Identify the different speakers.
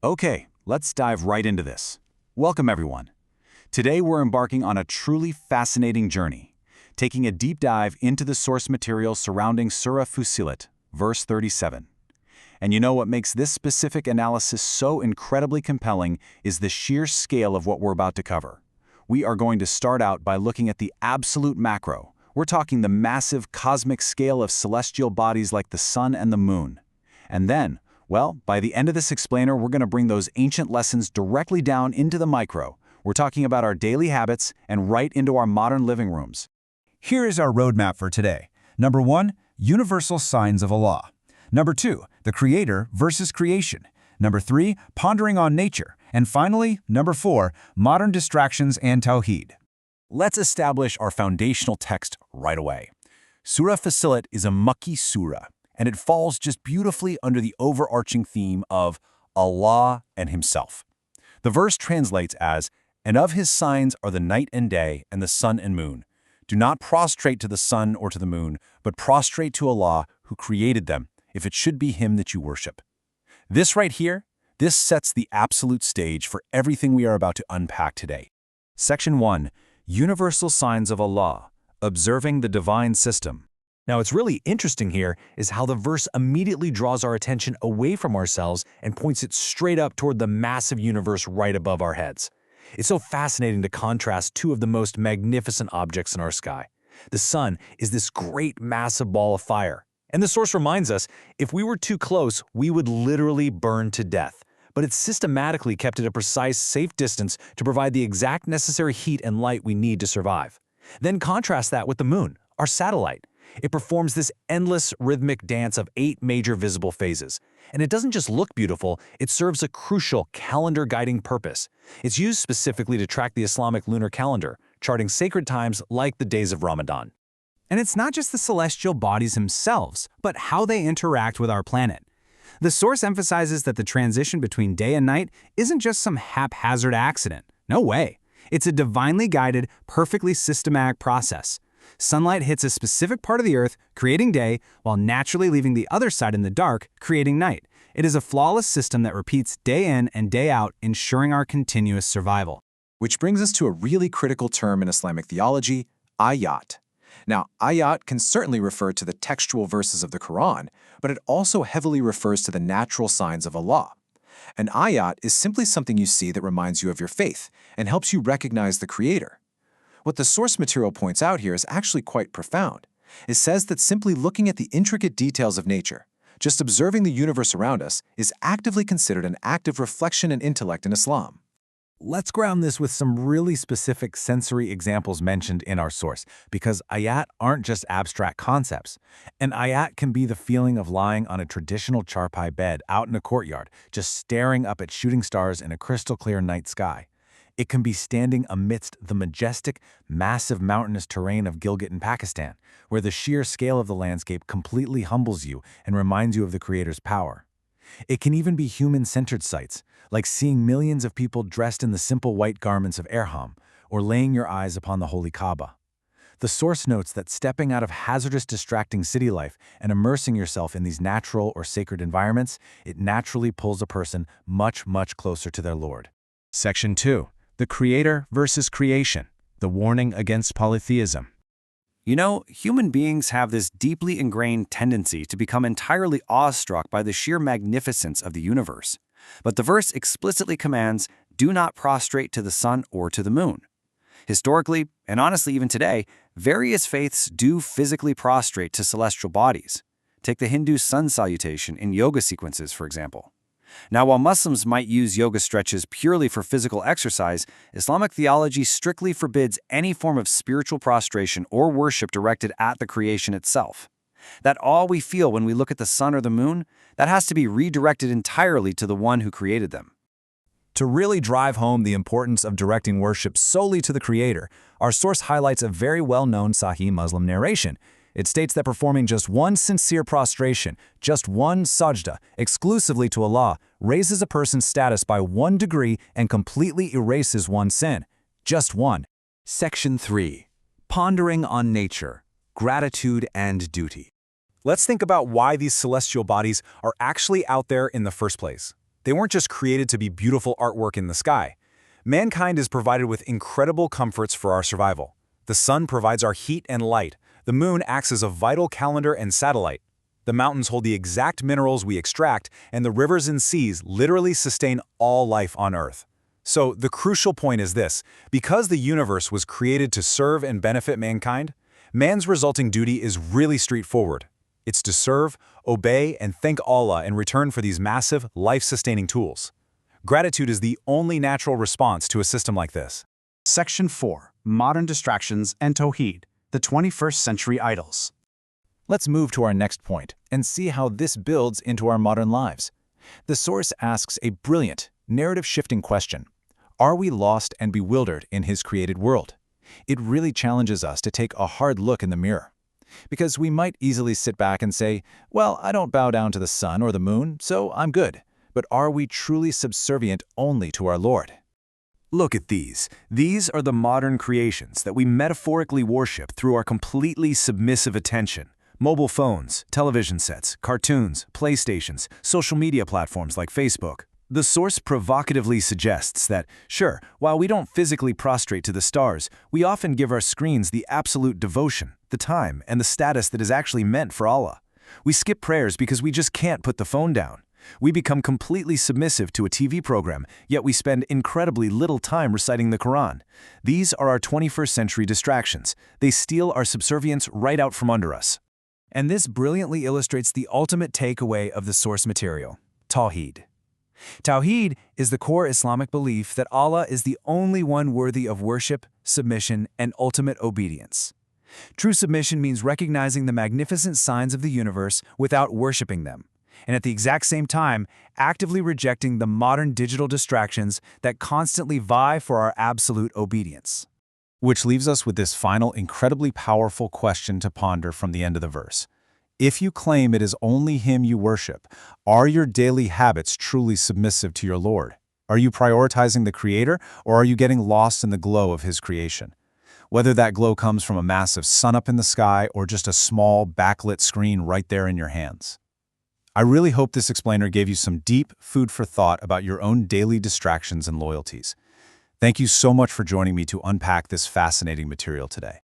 Speaker 1: Okay, let's dive right into this. Welcome, everyone. Today we're embarking on a truly fascinating journey, taking a deep dive into the source material surrounding Surah Fussilat, verse 37. And you know what makes this specific analysis so incredibly compelling is the sheer scale of what we're about to cover. We are going to start out by looking at the absolute macro. We're talking the massive cosmic scale of celestial bodies like the sun and the moon. And then, well, by the end of this explainer, we're going to bring those ancient lessons directly down into the micro. We're talking about our daily habits and right into our modern living rooms.
Speaker 2: Here is our roadmap for today. Number 1, universal signs of Allah. Number 2, the Creator versus creation. Number 3, pondering on nature. And finally, number 4, modern distractions and Tawheed.
Speaker 1: Let's establish our foundational text right away. Surah Fussilat is a Makki surah, and it falls just beautifully under the overarching theme of Allah and Himself. The verse translates as, "And of His signs are the night and day and the sun and moon. Do not prostrate to the sun or to the moon, but prostrate to Allah who created them, if it should be Him that you worship." This right here, this sets the absolute stage for everything we are about to unpack today. Section 1, Universal Signs of Allah, Observing the Divine System. Now, what's really interesting here is how the verse immediately draws our attention away from ourselves and points it straight up toward the massive universe right above our heads. It's so fascinating to contrast two of the most magnificent objects in our sky. The sun is this great massive ball of fire. And the source reminds us, if we were too close, we would literally burn to death. But it's systematically kept at a precise, safe distance to provide the exact necessary heat and light we need to survive. Then contrast that with the moon, our satellite. It performs this endless rhythmic dance of 8 major visible phases. And it doesn't just look beautiful, it serves a crucial calendar-guiding purpose. It's used specifically to track the Islamic lunar calendar, charting sacred times like the days of Ramadan.
Speaker 3: And it's not just the celestial bodies themselves, but how they interact with our planet. The source emphasizes that the transition between day and night isn't just some haphazard accident. No way. It's a divinely guided, perfectly systematic process. Sunlight hits a specific part of the Earth, creating day, while naturally leaving the other side in the dark, creating night. It is a flawless system that repeats day in and day out, ensuring our continuous survival.
Speaker 4: Which brings us to a really critical term in Islamic theology, ayat. Now, ayat can certainly refer to the textual verses of the Quran, but it also heavily refers to the natural signs of Allah. An ayat is simply something you see that reminds you of your faith and helps you recognize the Creator. What the source material points out here is actually quite profound. It says that simply looking at the intricate details of nature, just observing the universe around us, is actively considered an act of reflection and intellect in Islam.
Speaker 1: Let's ground this with some really specific sensory examples mentioned in our source, because ayat aren't just abstract concepts. An ayat can be the feeling of lying on a traditional charpai bed out in a courtyard, just staring up at shooting stars in a crystal-clear night sky. It can be standing amidst the majestic, massive mountainous terrain of Gilgit in Pakistan, where the sheer scale of the landscape completely humbles you and reminds you of the Creator's power. It can even be human-centered sights, like seeing millions of people dressed in the simple white garments of Ihram, or laying your eyes upon the holy Kaaba. The source notes that stepping out of hazardous, distracting city life and immersing yourself in these natural or sacred environments, it naturally pulls a person much, much closer to their Lord. Section 2. The Creator versus creation, the warning against polytheism.
Speaker 5: You know, human beings have this deeply ingrained tendency to become entirely awestruck by the sheer magnificence of the universe. But the verse explicitly commands, do not prostrate to the sun or to the moon. Historically, and honestly even today, various faiths do physically prostrate to celestial bodies. Take the Hindu sun salutation in yoga sequences, for example. Now, while Muslims might use yoga stretches purely for physical exercise, Islamic theology strictly forbids any form of spiritual prostration or worship directed at the creation itself. That awe we feel when we look at the sun or the moon, that has to be redirected entirely to the one who created them.
Speaker 2: To really drive home the importance of directing worship solely to the Creator, our source highlights a very well-known Sahih Muslim narration. It states that performing just one sincere prostration, just one sajda, exclusively to Allah, raises a person's status by 1 degree and completely erases one sin. Just one.
Speaker 1: Section 3. Pondering on nature, gratitude and duty.
Speaker 2: Let's think about why these celestial bodies are actually out there in the first place. They weren't just created to be beautiful artwork in the sky. Mankind is provided with incredible comforts for our survival. The sun provides our heat and light. The moon acts as a vital calendar and satellite. The mountains hold the exact minerals we extract, and the rivers and seas literally sustain all life on Earth. So the crucial point is this: because the universe was created to serve and benefit mankind, man's resulting duty is really straightforward. It's to serve, obey, and thank Allah in return for these massive, life-sustaining tools. Gratitude is the only natural response to a system like this.
Speaker 6: Section 4. Modern Distractions and Tawheed, the 21st Century Idols.
Speaker 2: Let's move to our next point and see how this builds into our modern lives. The source asks a brilliant, narrative-shifting question. Are we lost and bewildered in His created world? It really challenges us to take a hard look in the mirror. Because we might easily sit back and say, well, I don't bow down to the sun or the moon, so I'm good. But are we truly subservient only to our Lord?
Speaker 1: Look at these. These are the modern creations that we metaphorically worship through our completely submissive attention. Mobile phones, television sets, cartoons, PlayStations, social media platforms like Facebook. The source provocatively suggests that, sure, while we don't physically prostrate to the stars, we often give our screens the absolute devotion, the time, and the status that is actually meant for Allah. We skip prayers because we just can't put the phone down. We become completely submissive to a TV program, yet we spend incredibly little time reciting the Quran. These are our 21st century distractions. They steal our subservience right out from under us.
Speaker 2: And this brilliantly illustrates the ultimate takeaway of the source material: Tawheed. Tawheed is the core Islamic belief that Allah is the only one worthy of worship, submission, and ultimate obedience. True submission means recognizing the magnificent signs of the universe without worshiping them, and at the exact same time, actively rejecting the modern digital distractions that constantly vie for our absolute obedience. Which leaves us with this final, incredibly powerful question to ponder from the end of the verse. If you claim it is only Him you worship, are your daily habits truly submissive to your Lord? Are you prioritizing the Creator, or are you getting lost in the glow of His creation? Whether that glow comes from a massive sun up in the sky or just a small, backlit screen right there in your hands. I really hope this explainer gave you some deep food for thought about your own daily distractions and loyalties. Thank you so much for joining me to unpack this fascinating material today.